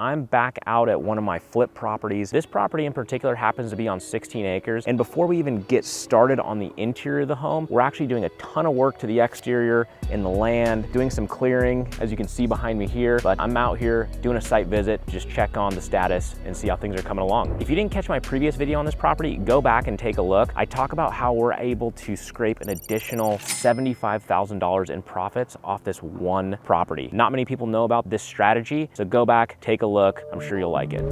I'm back out at one of my flip properties. This property in particular happens to be on 16 acres. And before we even get started on the interior of the home, we're actually doing a ton of work to the exterior in the land, doing some clearing, as you can see behind me here. But I'm out here doing a site visit, just check on the status and see how things are coming along. If you didn't catch my previous video on this property, go back and take a look. I talk about how we're able to scrape an additional $75,000 in profits off this one property. Not many people know about this strategy, so go back, take a look. I'm sure you'll like it.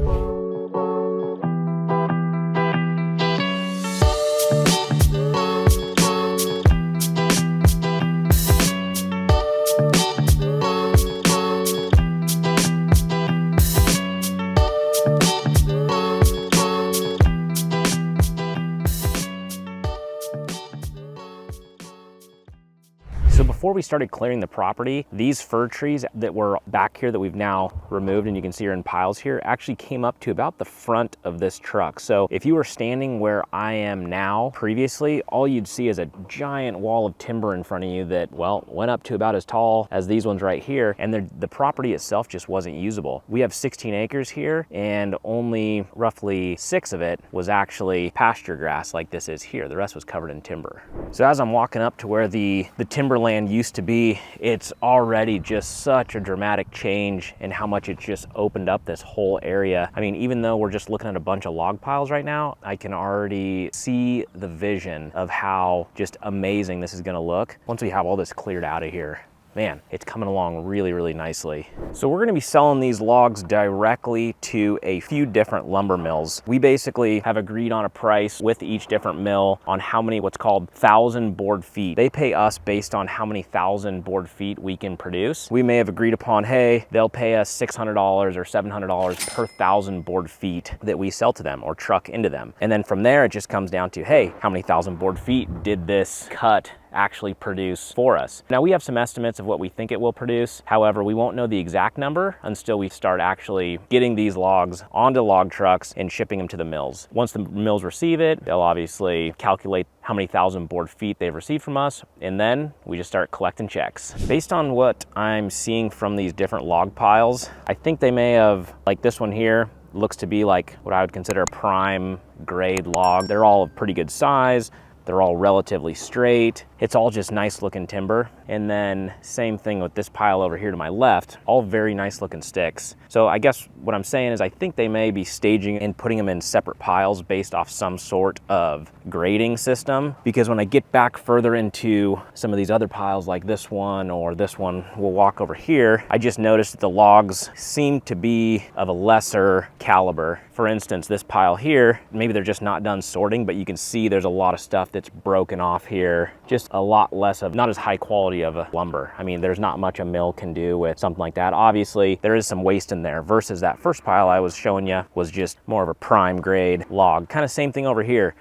So before we started clearing the property, these fir trees that were back here that we've now removed, and you can see are in piles here, actually came up to about the front of this truck. So if you were standing where I am now previously, all you'd see is a giant wall of timber in front of you that, well, went up to about as tall as these ones right here, and the property itself just wasn't usable. We have 16 acres here, and only roughly 6 of it was actually pasture grass like this is here. The rest was covered in timber. So as I'm walking up to where the timberland used to be, it's already just such a dramatic change in how much it's just opened up this whole area. I mean, even though we're just looking at a bunch of log piles right now, I can already see the vision of how just amazing this is gonna look once we have all this cleared out of here. Man, it's coming along really, really nicely. So we're gonna be selling these logs directly to a few different lumber mills. We basically have agreed on a price with each different mill on how many what's called 1,000 board feet. They pay us based on how many 1,000 board feet we can produce. We may have agreed upon, hey, they'll pay us $600 or $700 per 1,000 board feet that we sell to them or truck into them. And then from there, it just comes down to, hey, how many 1,000 board feet did this cut actually produce for us? Now we have some estimates of what we think it will produce. However, we won't know the exact number until we start actually getting these logs onto log trucks and shipping them to the mills. Once the mills receive it, they'll obviously calculate how many 1,000 board feet they've received from us, and then we just start collecting checks. Based on what I'm seeing from these different log piles, I think they may have, like this one here, looks to be like what I would consider a prime grade log. They're all of pretty good size. They're all relatively straight. It's all just nice looking timber. And then same thing with this pile over here to my left, all very nice looking sticks. So I guess what I'm saying is I think they may be staging and putting them in separate piles based off some sort of grading system. Because when I get back further into some of these other piles like this one or this one, we'll walk over here, I just noticed that the logs seem to be of a lesser caliber. For instance, this pile here, maybe they're just not done sorting, but you can see there's a lot of stuff that's broken off here. Just a lot less of, not as high quality of a lumber. I mean, there's not much a mill can do with something like that. Obviously, there is some waste in there versus that first pile I was showing you was just more of a prime grade log. Kind of same thing over here.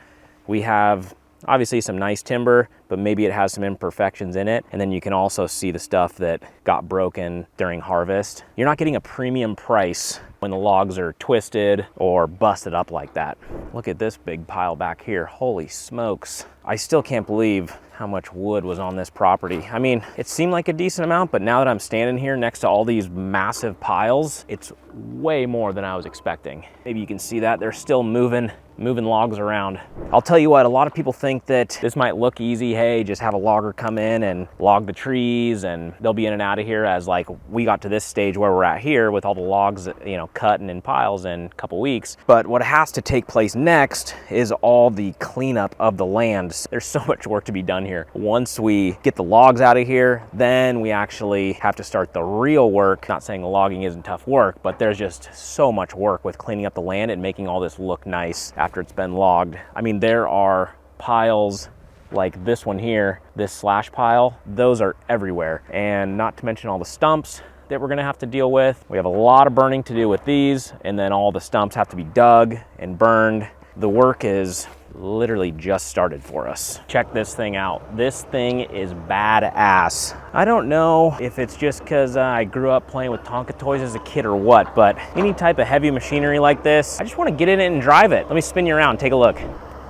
We have obviously some nice timber, but maybe it has some imperfections in it. And then you can also see the stuff that got broken during harvest. You're not getting a premium price when the logs are twisted or busted up like that. Look at this big pile back here. Holy smokes. I still can't believe how much wood was on this property. I mean, it seemed like a decent amount, but now that I'm standing here next to all these massive piles, it's way more than I was expecting. Maybe you can see that they're still moving logs around. I'll tell you what, a lot of people think that this might look easy. Hey, just have a logger come in and log the trees and they'll be in and out of here, as like we got to this stage where we're at here with all the logs, you know, cut and in piles in a couple weeks. But what has to take place next is all the cleanup of the land. There's so much work to be done here. Once we get the logs out of here, then we actually have to start the real work. Not saying the logging isn't tough work, but there's just so much work with cleaning up the land and making all this look nice after it's been logged. I mean, there are piles like this one here, this slash pile, those are everywhere. And not to mention all the stumps that we're gonna have to deal with. We have a lot of burning to do with these, and then all the stumps have to be dug and burned. The work is literally just started for us. Check this thing out. This thing is badass. I don't know if it's just because I grew up playing with Tonka toys as a kid or what, but any type of heavy machinery like this, I just want to get in it and drive it. Let me spin you around, take a look.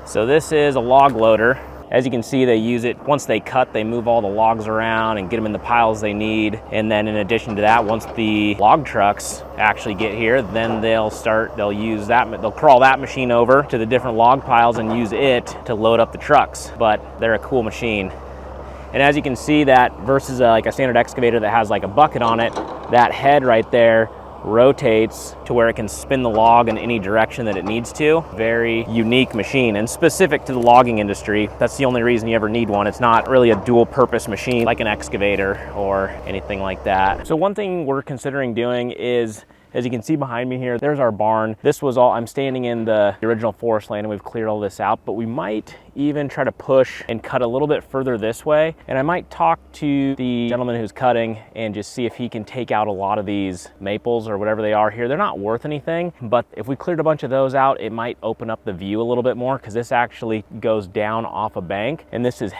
So this is a log loader. As you can see, they use it, once they cut, they move all the logs around and get them in the piles they need. And then in addition to that, once the log trucks actually get here, then they'll crawl that machine over to the different log piles and use it to load up the trucks. But they're a cool machine. And as you can see, that versus like a standard excavator that has like a bucket on it, that head right there rotates to where it can spin the log in any direction that it needs to. Very unique machine and specific to the logging industry. That's the only reason you ever need one. It's not really a dual purpose machine like an excavator or anything like that. So one thing we're considering doing is, as you can see behind me here, there's our barn. This was all, I'm standing in the original forest land and we've cleared all this out, but we might even try to push and cut a little bit further this way. And I might talk to the gentleman who's cutting and just see if he can take out a lot of these maples or whatever they are here. They're not worth anything, but if we cleared a bunch of those out, it might open up the view a little bit more, because this actually goes down off a bank and this is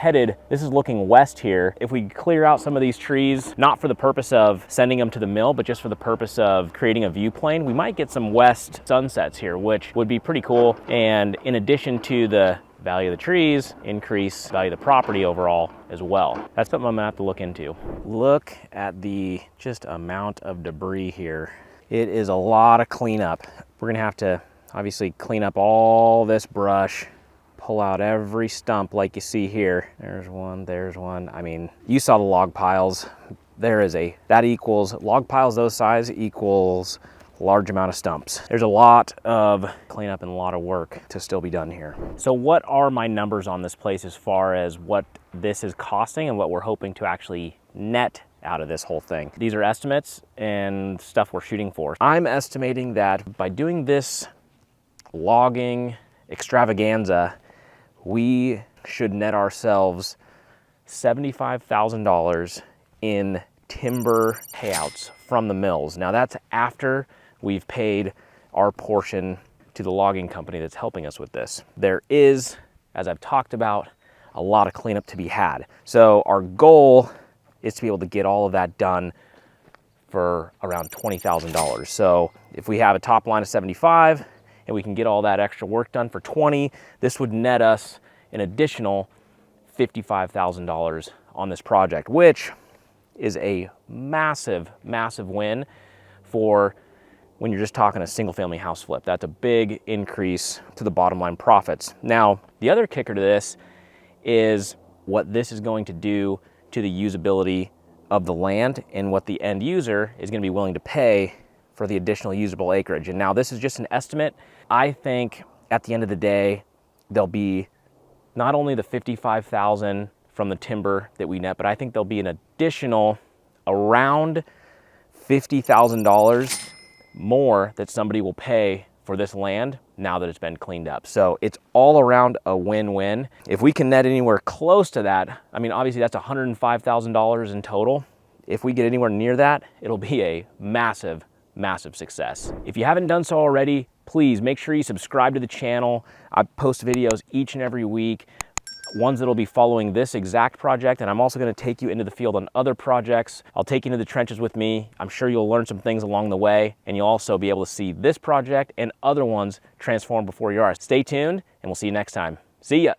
looking west here. If we clear out some of these trees, not for the purpose of sending them to the mill, but just for the purpose of creating a view plane, we might get some west sunsets here, which would be pretty cool. And in addition to the value of the trees, increase value of the property overall as well. That's something I'm gonna have to look into. Look at the just amount of debris here. It is a lot of cleanup. We're gonna have to obviously clean up all this brush, pull out every stump like you see here. There's one. I mean, you saw the log piles. That equals, log piles those size equals large amount of stumps. There's a lot of cleanup and a lot of work to still be done here. So what are my numbers on this place as far as what this is costing and what we're hoping to actually net out of this whole thing? These are estimates and stuff we're shooting for. I'm estimating that by doing this logging extravaganza, we should net ourselves $75,000 in timber payouts from the mills. Now that's after we've paid our portion to the logging company that's helping us with this. There is, as I've talked about, a lot of cleanup to be had. So our goal is to be able to get all of that done for around $20,000. So if we have a top line of 75 and we can get all that extra work done for 20, this would net us an additional $55,000 on this project, which is a massive, massive win for when you're just talking a single family house flip. That's a big increase to the bottom line profits. Now, the other kicker to this is what this is going to do to the usability of the land and what the end user is going to be willing to pay for the additional usable acreage. And now this is just an estimate. I think at the end of the day, there'll be not only the $55,000 from the timber that we net, but I think there'll be an additional around $50,000 more that somebody will pay for this land now that it's been cleaned up. So it's all around a win-win. If we can net anywhere close to that, I mean, obviously that's $105,000 in total. If we get anywhere near that, it'll be a massive, massive success. If you haven't done so already, please make sure you subscribe to the channel. I post videos each and every week, ones that'll be following this exact project, and I'm also going to take you into the field on other projects. I'll take you into the trenches with me. I'm sure you'll learn some things along the way, and you'll also be able to see this project and other ones transform before your eyes. Stay tuned, and we'll see you next time. See ya.